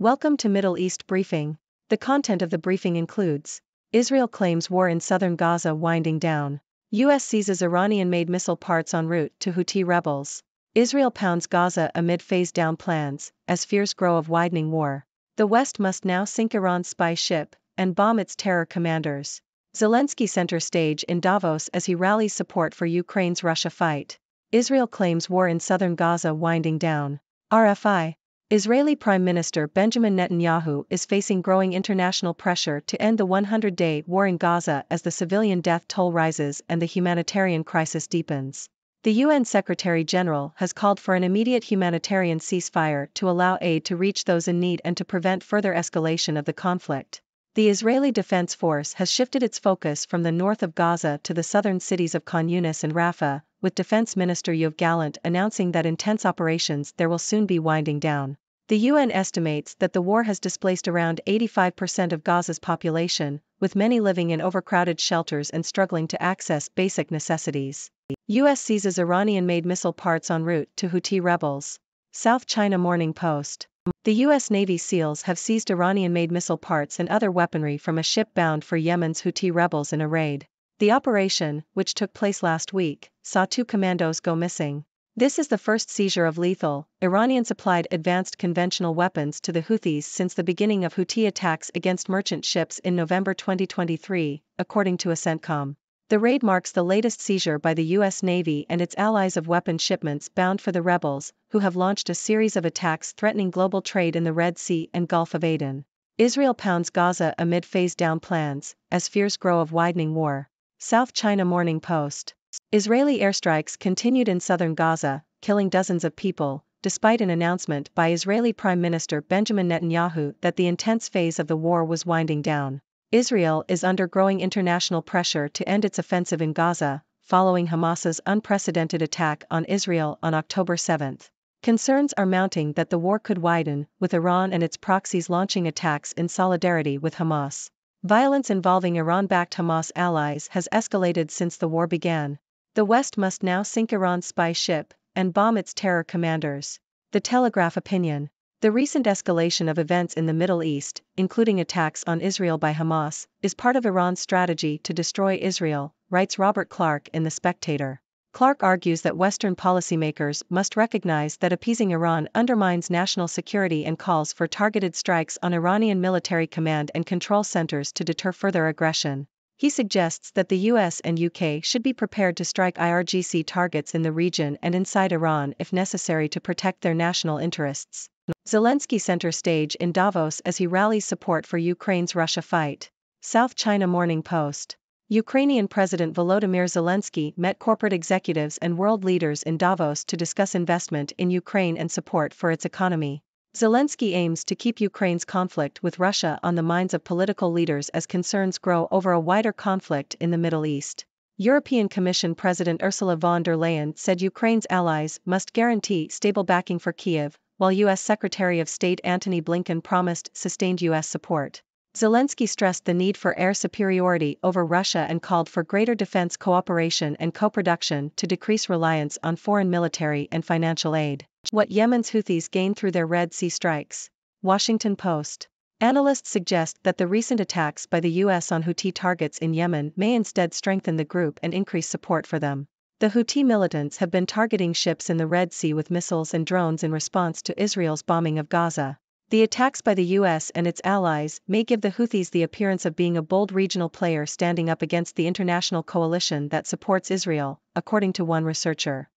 Welcome to Middle East Briefing. The content of the briefing includes: Israel claims war in southern Gaza winding down. U.S. seizes Iranian-made missile parts en route to Houthi rebels. Israel pounds Gaza amid phase-down plans, as fears grow of widening war. The West must now sink Iran's spy ship and bomb its terror commanders. Zelensky center stage in Davos as he rallies support for Ukraine's Russia fight. Israel claims war in southern Gaza winding down. RFI. Israeli Prime Minister Benjamin Netanyahu is facing growing international pressure to end the 100-day war in Gaza as the civilian death toll rises and the humanitarian crisis deepens. The UN Secretary-General has called for an immediate humanitarian ceasefire to allow aid to reach those in need and to prevent further escalation of the conflict. The Israeli Defense Force has shifted its focus from the north of Gaza to the southern cities of Khan Yunis and Rafah, with Defense Minister Yoav Gallant announcing that intense operations there will soon be winding down. The UN estimates that the war has displaced around 85% of Gaza's population, with many living in overcrowded shelters and struggling to access basic necessities. U.S. seizes Iranian-made missile parts en route to Houthi rebels. South China Morning Post. The U.S. Navy SEALs have seized Iranian-made missile parts and other weaponry from a ship bound for Yemen's Houthi rebels in a raid. The operation, which took place last week, saw 2 commandos go missing. This is the first seizure of lethal, Iranian-supplied advanced conventional weapons to the Houthis since the beginning of Houthi attacks against merchant ships in November 2023, according to a CENTCOM. The raid marks the latest seizure by the U.S. Navy and its allies of weapon shipments bound for the rebels, who have launched a series of attacks threatening global trade in the Red Sea and Gulf of Aden. Israel pounds Gaza amid phase-down plans, as fears grow of widening war. South China Morning Post. Israeli airstrikes continued in southern Gaza, killing dozens of people, despite an announcement by Israeli Prime Minister Benjamin Netanyahu that the intense phase of the war was winding down. Israel is under growing international pressure to end its offensive in Gaza, following Hamas's unprecedented attack on Israel on October 7. Concerns are mounting that the war could widen, with Iran and its proxies launching attacks in solidarity with Hamas. Violence involving Iran-backed Hamas allies has escalated since the war began. The West must now sink Iran's spy ship and bomb its terror commanders. The Telegraph opinion. The recent escalation of events in the Middle East, including attacks on Israel by Hamas, is part of Iran's strategy to destroy Israel, writes Robert Clark in The Spectator. Clark argues that Western policymakers must recognize that appeasing Iran undermines national security and calls for targeted strikes on Iranian military command and control centers to deter further aggression. He suggests that the US and UK should be prepared to strike IRGC targets in the region and inside Iran if necessary to protect their national interests. Zelensky center stage in Davos as he rallies support for Ukraine's Russia fight. South China Morning Post. Ukrainian President Volodymyr Zelensky met corporate executives and world leaders in Davos to discuss investment in Ukraine and support for its economy. Zelensky aims to keep Ukraine's conflict with Russia on the minds of political leaders as concerns grow over a wider conflict in the Middle East. European Commission President Ursula von der Leyen said Ukraine's allies must guarantee stable backing for Kyiv, while U.S. Secretary of State Antony Blinken promised sustained U.S. support. Zelensky stressed the need for air superiority over Russia and called for greater defense cooperation and co-production to decrease reliance on foreign military and financial aid. What Yemen's Houthis gain through their Red Sea strikes. Washington Post. Analysts suggest that the recent attacks by the U.S. on Houthi targets in Yemen may instead strengthen the group and increase support for them. The Houthi militants have been targeting ships in the Red Sea with missiles and drones in response to Israel's bombing of Gaza. The attacks by the U.S. and its allies may give the Houthis the appearance of being a bold regional player standing up against the international coalition that supports Israel, according to one researcher.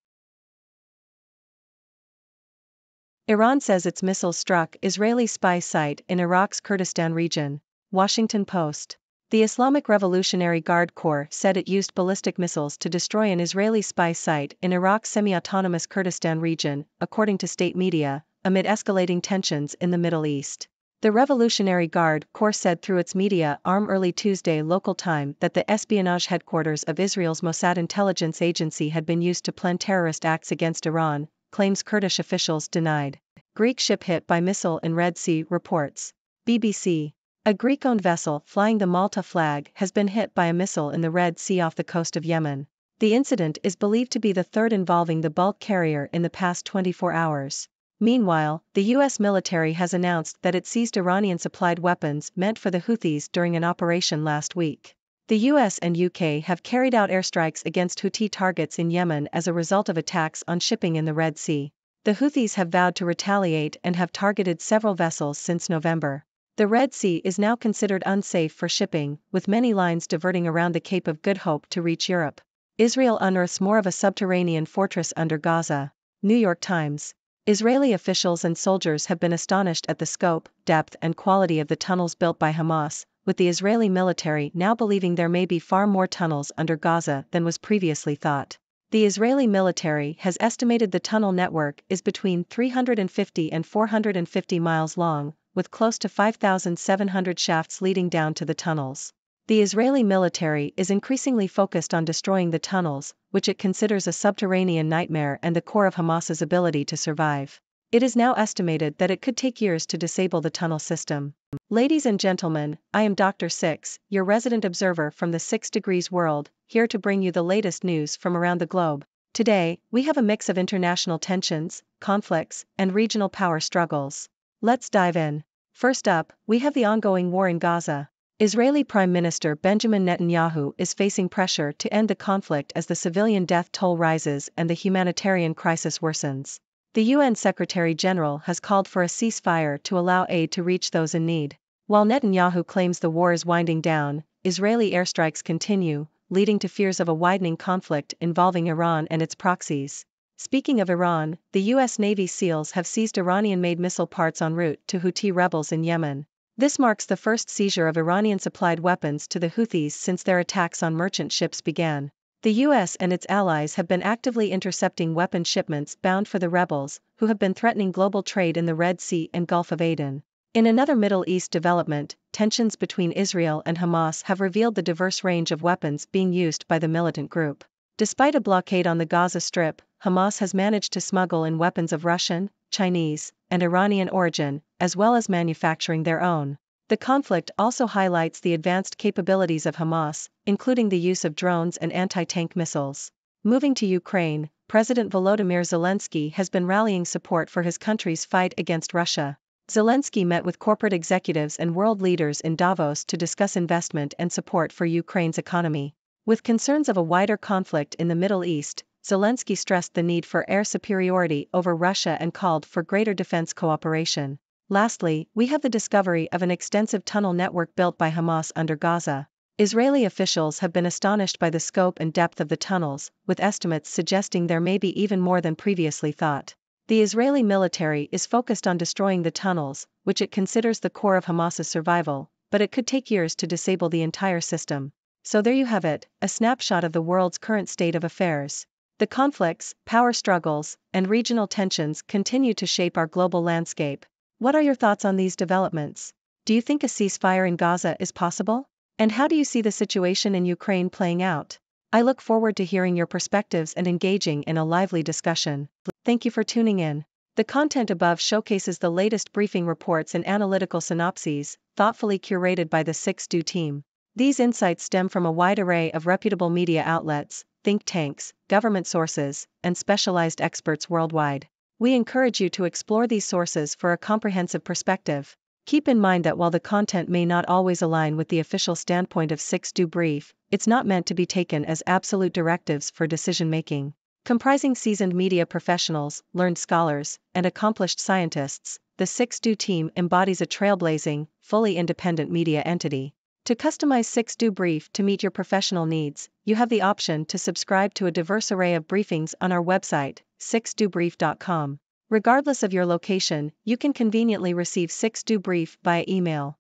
Iran says its missiles struck Israeli spy site in Iraq's Kurdistan region. Washington Post. The Islamic Revolutionary Guard Corps said it used ballistic missiles to destroy an Israeli spy site in Iraq's semi-autonomous Kurdistan region, according to state media, amid escalating tensions in the Middle East. The Revolutionary Guard Corps said through its media arm early Tuesday local time that the espionage headquarters of Israel's Mossad intelligence agency had been used to plan terrorist acts against Iran, claims Kurdish officials denied. Greek ship hit by missile in Red Sea, reports. BBC. A Greek-owned vessel flying the Malta flag has been hit by a missile in the Red Sea off the coast of Yemen. The incident is believed to be the third involving the bulk carrier in the past 24 hours. Meanwhile, the U.S. military has announced that it seized Iranian-supplied weapons meant for the Houthis during an operation last week. The US and UK have carried out airstrikes against Houthi targets in Yemen as a result of attacks on shipping in the Red Sea. The Houthis have vowed to retaliate and have targeted several vessels since November. The Red Sea is now considered unsafe for shipping, with many lines diverting around the Cape of Good Hope to reach Europe. Israel unearths more of a subterranean fortress under Gaza. New York Times. Israeli officials and soldiers have been astonished at the scope, depth and quality of the tunnels built by Hamas, with the Israeli military now believing there may be far more tunnels under Gaza than was previously thought. The Israeli military has estimated the tunnel network is between 350 and 450 miles long, with close to 5,700 shafts leading down to the tunnels. The Israeli military is increasingly focused on destroying the tunnels, which it considers a subterranean nightmare and the core of Hamas's ability to survive. It is now estimated that it could take years to disable the tunnel system. Ladies and gentlemen, I am Dr. Six, your resident observer from the 6 Degrees world, here to bring you the latest news from around the globe. Today, we have a mix of international tensions, conflicts, and regional power struggles. Let's dive in. First up, we have the ongoing war in Gaza. Israeli Prime Minister Benjamin Netanyahu is facing pressure to end the conflict as the civilian death toll rises and the humanitarian crisis worsens. The UN Secretary-General has called for a ceasefire to allow aid to reach those in need. While Netanyahu claims the war is winding down, Israeli airstrikes continue, leading to fears of a widening conflict involving Iran and its proxies. Speaking of Iran, the U.S. Navy SEALs have seized Iranian-made missile parts en route to Houthi rebels in Yemen. This marks the first seizure of Iranian-supplied weapons to the Houthis since their attacks on merchant ships began. The US and its allies have been actively intercepting weapon shipments bound for the rebels, who have been threatening global trade in the Red Sea and Gulf of Aden. In another Middle East development, tensions between Israel and Hamas have revealed the diverse range of weapons being used by the militant group. Despite a blockade on the Gaza Strip, Hamas has managed to smuggle in weapons of Russian, Chinese, and Iranian origin, as well as manufacturing their own. The conflict also highlights the advanced capabilities of Hamas, including the use of drones and anti-tank missiles. Moving to Ukraine, President Volodymyr Zelensky has been rallying support for his country's fight against Russia. Zelensky met with corporate executives and world leaders in Davos to discuss investment and support for Ukraine's economy. With concerns of a wider conflict in the Middle East, Zelensky stressed the need for air superiority over Russia and called for greater defense cooperation. Lastly, we have the discovery of an extensive tunnel network built by Hamas under Gaza. Israeli officials have been astonished by the scope and depth of the tunnels, with estimates suggesting there may be even more than previously thought. The Israeli military is focused on destroying the tunnels, which it considers the core of Hamas's survival, but it could take years to disable the entire system. So there you have it, a snapshot of the world's current state of affairs. The conflicts, power struggles, and regional tensions continue to shape our global landscape. What are your thoughts on these developments? Do you think a ceasefire in Gaza is possible? And how do you see the situation in Ukraine playing out? I look forward to hearing your perspectives and engaging in a lively discussion. Thank you for tuning in. The content above showcases the latest briefing reports and analytical synopses, thoughtfully curated by the 6Do team. These insights stem from a wide array of reputable media outlets, think tanks, government sources, and specialized experts worldwide. We encourage you to explore these sources for a comprehensive perspective. Keep in mind that while the content may not always align with the official standpoint of 6Do Brief, it's not meant to be taken as absolute directives for decision-making. Comprising seasoned media professionals, learned scholars, and accomplished scientists, the 6Do team embodies a trailblazing, fully independent media entity. To customize 6Do Brief to meet your professional needs, you have the option to subscribe to a diverse array of briefings on our website, 6dobrief.com. Regardless of your location, you can conveniently receive 6Do Brief via email.